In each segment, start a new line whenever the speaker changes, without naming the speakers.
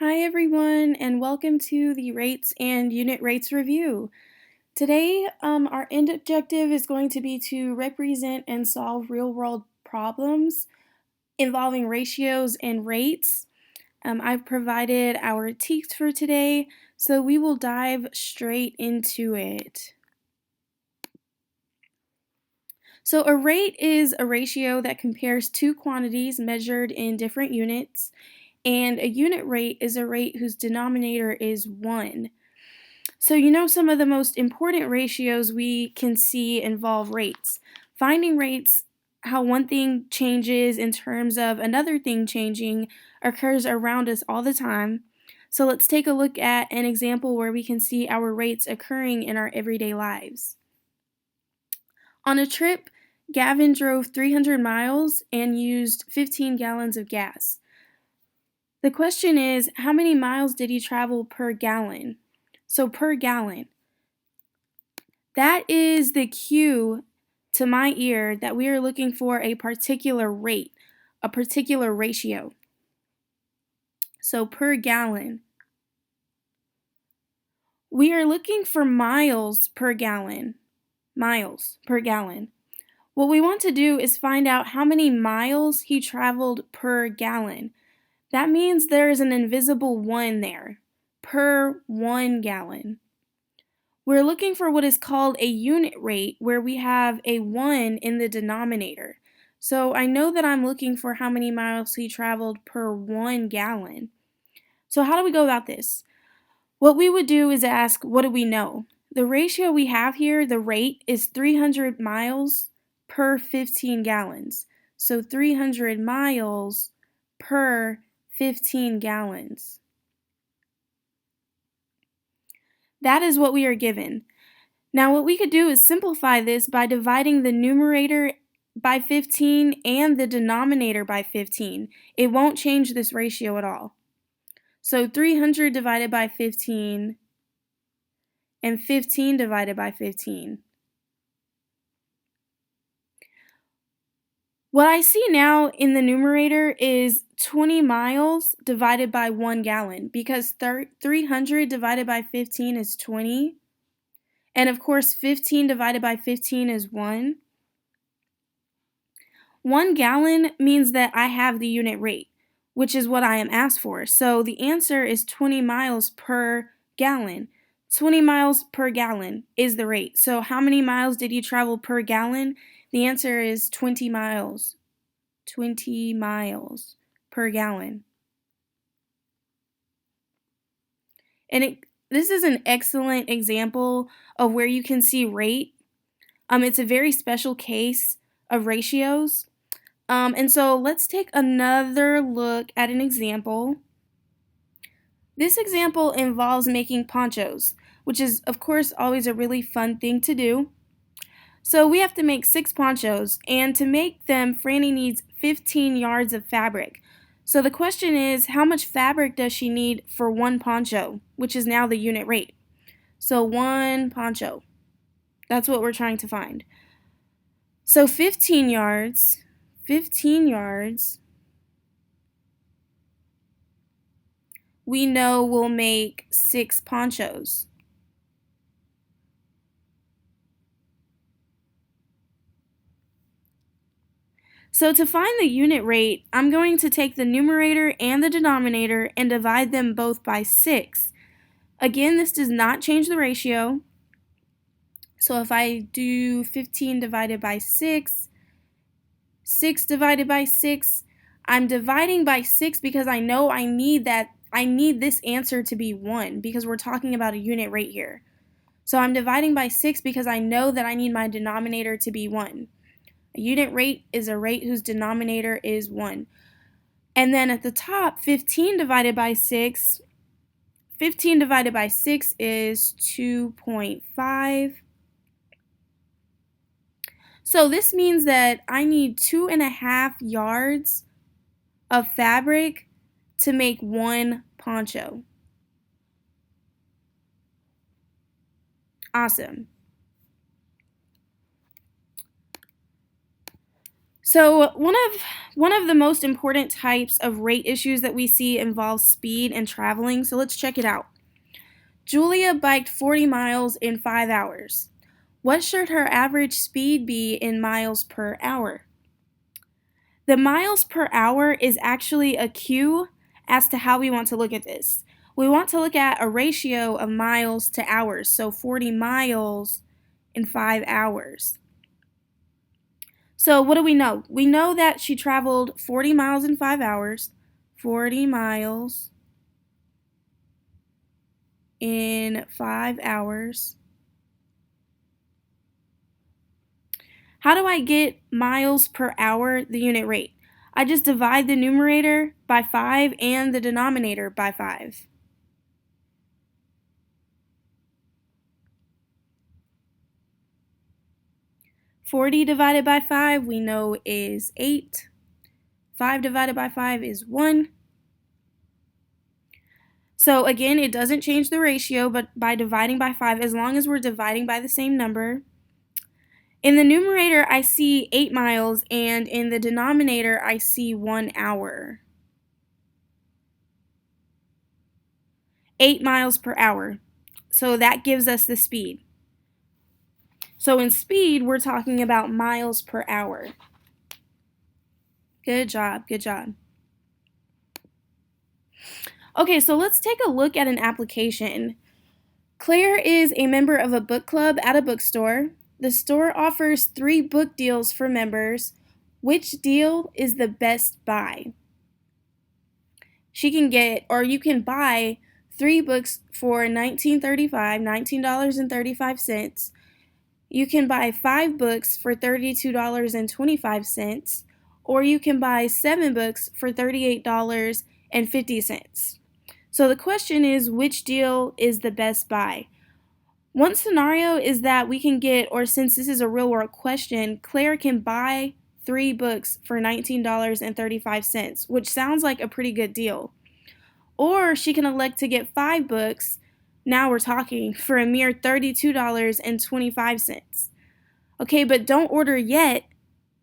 Hi everyone, and welcome to the Rates and Unit Rates Review. Today, our end objective is going to be to represent and solve real-world problems involving ratios and rates. I've provided our text for today, so we will dive straight into it. So a rate is a ratio that compares two quantities measured in different units, and a unit rate is a rate whose denominator is 1. So you know some of the most important ratios we can see involve rates. Finding rates, how one thing changes in terms of another thing changing, occurs around us all the time. So let's take a look at an example where we can see our rates occurring in our everyday lives. On a trip, Gavin drove 300 miles and used 15 gallons of gas. The question is, how many miles did he travel per gallon? So per gallon. That is the cue to my ear that we are looking for a particular rate, a particular ratio. So per gallon. We are looking for miles per gallon. Miles per gallon. What we want to do is find out how many miles he traveled per gallon. That means there is an invisible 1 there, per 1 gallon. We're looking for what is called a unit rate, where we have a 1 in the denominator. So I know that I'm looking for how many miles he traveled per 1 gallon. So how do we go about this? What we would do is ask, what do we know? The ratio we have here, the rate, is 300 miles per 15 gallons. So 300 miles per 15 gallons. That is what we are given. Now what we could do is simplify this by dividing the numerator by 15 and the denominator by 15. It won't change this ratio at all. So 300 divided by 15 and 15 divided by 15. What I see now in the numerator is 20 miles divided by 1 gallon, because 300 divided by 15 is 20. And of course 15 divided by 15 is 1. 1 gallon means that I have the unit rate, which is what I am asked for. So the answer is 20 miles per gallon. 20 miles per gallon is the rate. So how many miles did you travel per gallon? The answer is 20 miles. 20 miles per gallon. And this is an excellent example of where you can see rate. It's a very special case of ratios. And so let's take another look at an example. This example involves making ponchos, which is, of course, always a really fun thing to do. So we have to make 6 ponchos, and to make them, Franny needs 15 yards of fabric. So the question is, how much fabric does she need for 1 poncho, which is now the unit rate? So 1 poncho. That's what we're trying to find. So 15 yards, we know we'll make 6 ponchos. So to find the unit rate, I'm going to take the numerator and the denominator and divide them both by 6. Again, this does not change the ratio. So if I do 15 divided by 6, 6 divided by 6, I'm dividing by 6 because I know I need this answer to be 1, because we're talking about a unit rate here. So I'm dividing by 6 because I know that I need my denominator to be 1. A unit rate is a rate whose denominator is 1. And then at the top, 15 divided by 6 is 2.5. So this means that I need 2.5 yards of fabric to make 1 poncho. Awesome. So one of the most important types of rate issues that we see involves speed and traveling. So let's check it out. Julia biked 40 miles in 5 hours. What should her average speed be in miles per hour? The miles per hour is actually a cue as to how we want to look at this. We want to look at a ratio of miles to hours, so 40 miles in 5 hours. So what do we know? We know that she traveled 40 miles in 5 hours. 40 miles in 5 hours. How do I get miles per hour, the unit rate? I just divide the numerator by 5 and the denominator by 5. Forty divided by 5 we know is 8. 5 divided by 5 is 1. So again, it doesn't change the ratio, but by dividing by 5, as long as we're dividing by the same number. In the numerator, I see 8 miles, and in the denominator, I see 1 hour. 8 miles per hour. So that gives us the speed. So in speed, we're talking about miles per hour. Good job, good job. Okay, so let's take a look at an application. Claire is a member of a book club at a bookstore. The store offers 3 book deals for members. Which deal is the best buy? She can get, or you can buy 3 books for $19.35. You can buy 5 books for $32.25, or you can buy 7 books for $38.50. So the question is, which deal is the best buy? One scenario is that we can get, or since this is a real world question, Claire can buy 3 books for $19.35, which sounds like a pretty good deal. Or she can elect to get 5 books, now we're talking, for a mere $32.25. Okay, but don't order yet,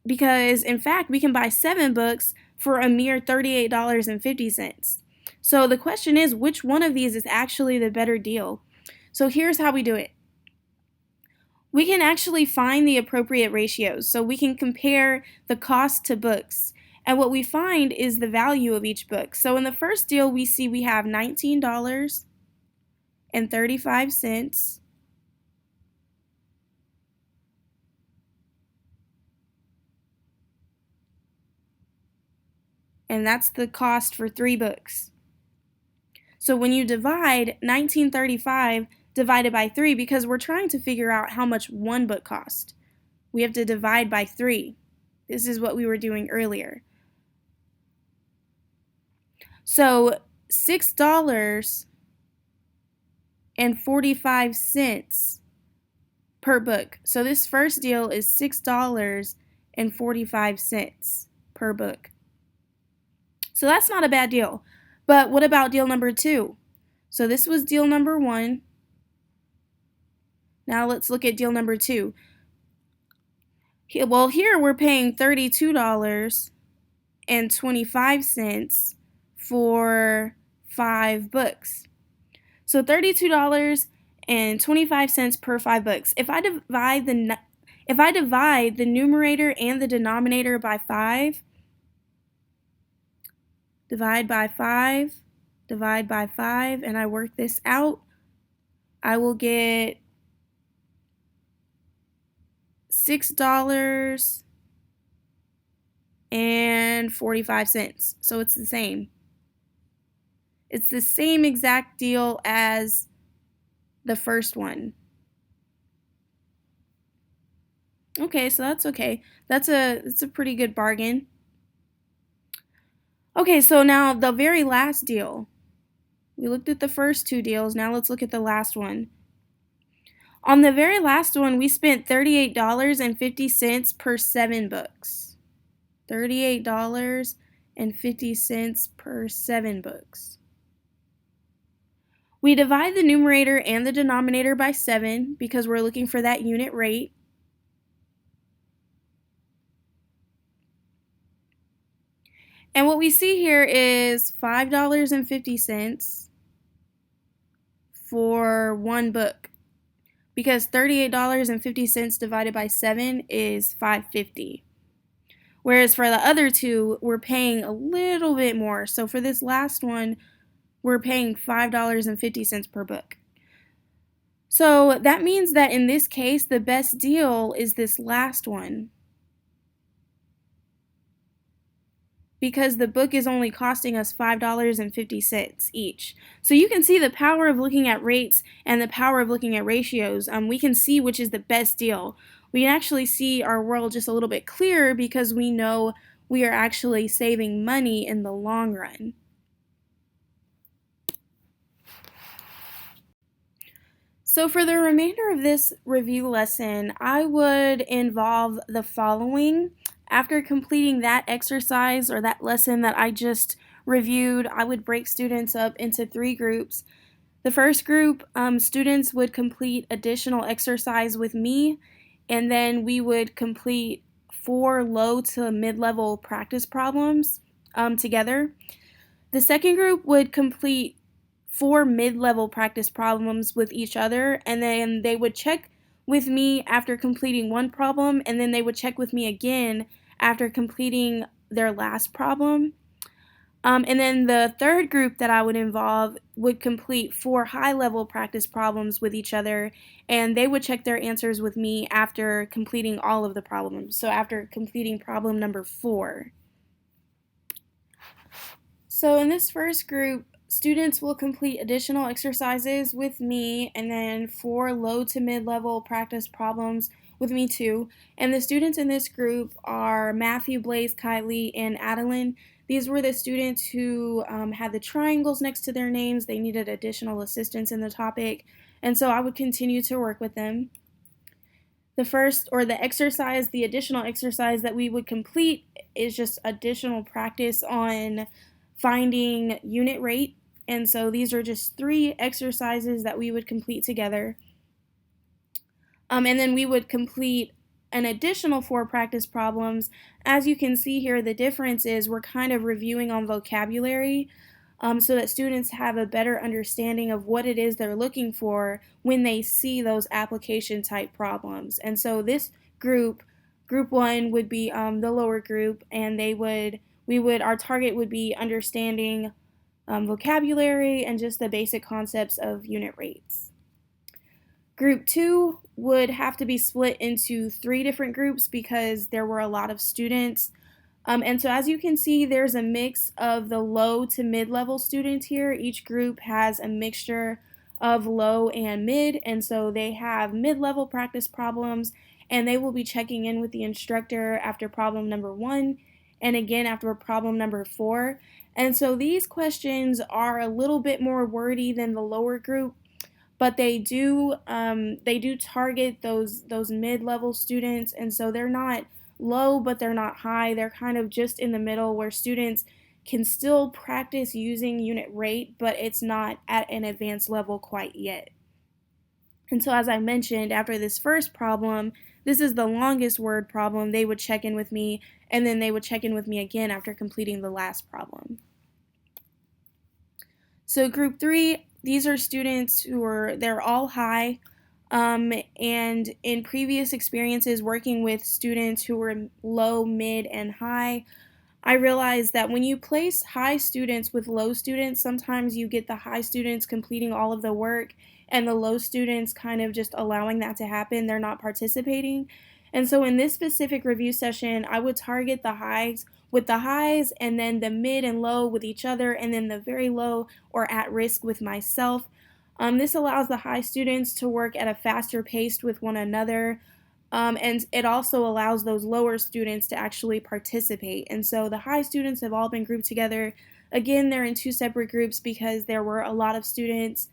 because in fact we can buy 7 books for a mere $38.50. So the question is, which one of these is actually the better deal? So here's how we do it. We can actually find the appropriate ratios, so we can compare the cost to books. And what we find is the value of each book. So in the first deal, we see we have $19.35. And that's the cost for 3 books. So when you divide 1935 divided by 3, because we're trying to figure out how much one book cost, we have to divide by 3. This is what we were doing earlier. So $6.45 per book. So this first deal is $6.45 per book. So that's not a bad deal. But what about deal number 2? So this was deal number 1. Now let's look at deal number 2. Well, here we're paying $32.25 for 5 books. So $32.25 per 5 books. If I divide the numerator and the denominator by 5, divide by 5, divide by 5, and I work this out, I will get $6.45. So it's the same. It's the same exact deal as the first one. Okay, so that's okay. That's a pretty good bargain. Okay, so now the very last deal. We looked at the first 2 deals, now let's look at the last one. On the very last one, we spent $38.50 per 7 books. $38.50 per 7 books. We divide the numerator and the denominator by 7 because we're looking for that unit rate. And what we see here is $5.50 for one book because $38.50 divided by 7 is 550. Whereas for the other two, we're paying a little bit more. So for this last one, we're paying $5.50 per book. So that means that in this case, the best deal is this last one because the book is only costing us $5.50 each. So you can see the power of looking at rates and the power of looking at ratios. We can see which is the best deal. We can actually see our world just a little bit clearer because we know we are actually saving money in the long run. So for the remainder of this review lesson, I would involve the following. After completing that exercise or that lesson that I just reviewed, I would break students up into 3 groups. The first group, students would complete additional exercise with me, and then we would complete 4 low to mid-level practice problems together. The second group would complete 4 mid-level practice problems with each other, and then they would check with me after completing one problem, and then they would check with me again after completing their last problem. And then the third group that I would involve would complete 4 high-level practice problems with each other, and they would check their answers with me after completing all of the problems. So after completing problem number 4. So in this first group, students will complete additional exercises with me and then 4 low to mid-level practice problems with me too. And the students in this group are Matthew, Blaze, Kylie, and Adeline. These were the students who had the triangles next to their names. They needed additional assistance in the topic, and so I would continue to work with them. The first, or the additional exercise that we would complete is just additional practice on finding unit rate. And so these are just 3 exercises that we would complete together. And then we would complete an additional 4 practice problems. As you can see here, the difference is we're kind of reviewing on vocabulary so that students have a better understanding of what it is they're looking for when they see those application type problems. And so this group 1 would be the lower group, and our target would be understanding vocabulary and just the basic concepts of unit rates. Group 2 would have to be split into 3 different groups because there were a lot of students. And so as you can see, there's a mix of the low to mid-level students here. Each group has a mixture of low and mid, and so they have mid-level practice problems, and they will be checking in with the instructor after problem number 1 and again after problem number 4. And so these questions are a little bit more wordy than the lower group, but they do target those mid-level students, and so they're not low, but they're not high. They're kind of just in the middle where students can still practice using unit rate, but it's not at an advanced level quite yet. And so as I mentioned, after this first problem, this is the longest word problem, they would check in with me, and then they would check in with me again after completing the last problem. So group 3, these are students they're all high, and in previous experiences working with students who were low, mid, and high, I realized that when you place high students with low students, sometimes you get the high students completing all of the work and the low students kind of just allowing that to happen. They're not participating. And so in this specific review session, I would target the highs with the highs, and then the mid and low with each other, and then the very low or at risk with myself. This allows the high students to work at a faster pace with one another, and it also allows those lower students to actually participate. And so the high students have all been grouped together. Again, they're in 2 separate groups because there were a lot of students.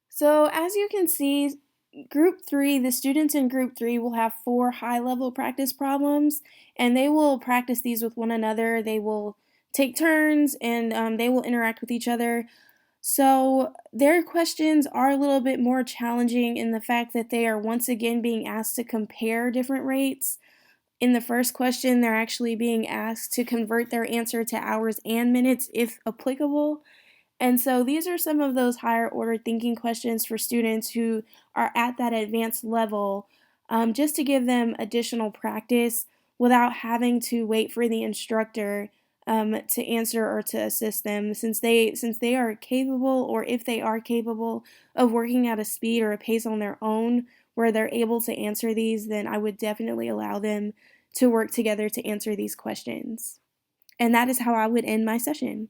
So as you can see, the students in group 3 will have 4 high-level practice problems, and they will practice these with one another. They will take turns, and they will interact with each other. So their questions are a little bit more challenging in the fact that they are once again being asked to compare different rates. In the first question, they're actually being asked to convert their answer to hours and minutes if applicable. And so these are some of those higher order thinking questions for students who are at that advanced level, just to give them additional practice without having to wait for the instructor to answer or to assist them, since they are capable, or if they are capable of working at a speed or a pace on their own where they're able to answer these, then I would definitely allow them to work together to answer these questions. And that is how I would end my session.